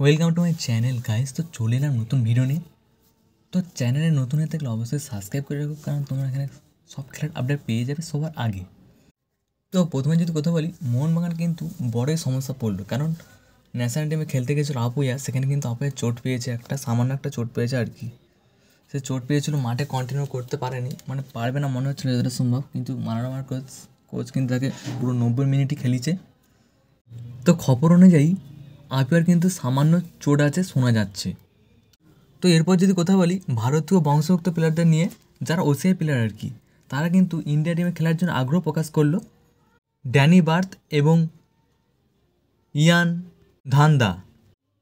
Welcome to my channel guys. তো চলে এলাম নতুন ভিডিও নিয়ে। তো চ্যানেলে নতুন হয়ে থাকলে অবশ্যই সাবস্ক্রাইব করে রাখো, কারণ তোমরা এখানে সব খেলার আপডেট পেয়ে যাবে সবার আগে। তো প্রথমে যদি কথা বলি, মোহনবাগান কিন্তু বড়ই সমস্যা পড়লো, কারণ ন্যাশনাল টিমে খেলতে গেছিলো আপুইয়া, সেখানে কিন্তু আপুয়া চোট পেয়েছে, সামান্য একটা চোট পেয়েছে আর কি। সে চোট পেয়েছিল, মাঠে কন্টিনিউ করতে পারেনি, মানে পারবে না মনে হচ্ছিলো যতটা সম্ভব, কিন্তু মারামার কোচ কিন্তু তাকে পুরো 90 মিনিটই খেলিয়েছে। তো খবর অনুযায়ী আপিয়ার কিন্তু সামান্য চোট আছে শোনা যাচ্ছে। তো এরপর যদি কথা বলি ভারতীয় বংশোক্ত প্লেয়ারদের নিয়ে, যারা ওসিআই প্লেয়ার আর কি, তারা কিন্তু ইন্ডিয়া টিমে খেলার জন্য আগ্রহ প্রকাশ করলো। ড্যানি বার্থ এবং ইয়ান ধান্দা।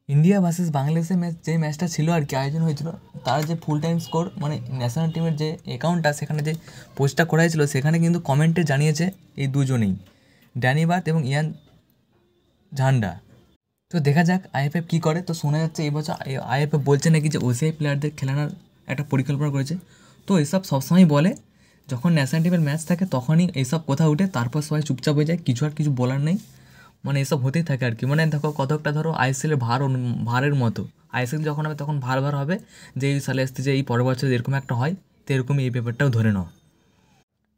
ইন্ডিয়া ভার্সেস বাংলাদেশের যে ম্যাচটা ছিল আর কি, আয়োজন হয়েছিল, তার যে ফুল টাইম স্কোর মানে ন্যাশনাল টিমের যে অ্যাকাউন্টটা, সেখানে যে পোস্টটা করা হয়েছিল, সেখানে কিন্তু কমেন্টে জানিয়েছে এই দুজনেই, ড্যানি বার্থ এবং ইয়ান ঝান্ডা। তো দেখা যাক আইএফএফ কী করে। তো শোনা যাচ্ছে এই বছর আইএফএফ বলছে নাকি যে ওসিআই প্লেয়ারদের খেলানোর একটা পরিকল্পনা করেছে। তো এসব সবসময় বলে, যখন ন্যাশনাল টিমের ম্যাচ থাকে তখনই এইসব কথা উঠে, তারপর সবাই চুপচাপ হয়ে যায়, কিছু বলার নেই, মানে এসব হতেই থাকে আর কি। মানে দেখো কতকটা ধরো আইএসএলের ভারের মতো, আইএসএল যখন হবে তখন ভার হবে, যে এই সালে আসতে যে এই পরের বছর এরকম একটা হয়, তো এরকমই এই ব্যাপারটাও ধরে নাও।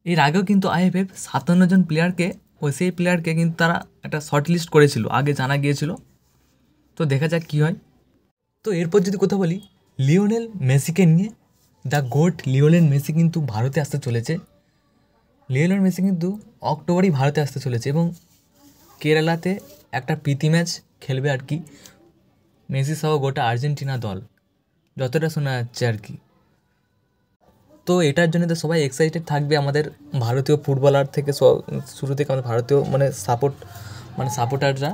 এর আগেও কিন্তু আইএফএফ 57 জন প্লেয়ারকে, ওসিআই প্লেয়ারকে কিন্তু তারা একটা শর্ট লিস্ট করেছিল, আগে জানা গিয়েছিল। তো দেখা যাক কী হয়। তো এরপর যদি কথা বলি লিওনেল মেসিকে নিয়ে, দ্য গোট লিওনেল মেসি কিন্তু ভারতে আসতে চলেছে। লিওনেল মেসি কিন্তু অক্টোবরেই ভারতে আসতে চলেছে এবং কেরালাতে একটা প্রীতি ম্যাচ খেলবে আর কি, মেসি সহ গোটা আর্জেন্টিনা দল, যতটা শোনা যাচ্ছে আর কি। তো এটার জন্য তো সবাই এক্সাইটেড থাকবে, আমাদের ভারতীয় ফুটবলার থেকে শুরু থেকে আমাদের ভারতীয় সাপোর্টাররা।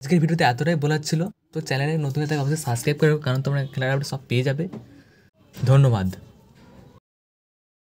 আজকের ভিডিওতে এতটাই বলার ছিল। তো চ্যানেলে নতুন হয়ে থাকে অবশ্যই সাবস্ক্রাইব করো, কারণ তোমরা খেলার আপডেট সব পেয়ে যাবে। ধন্যবাদ।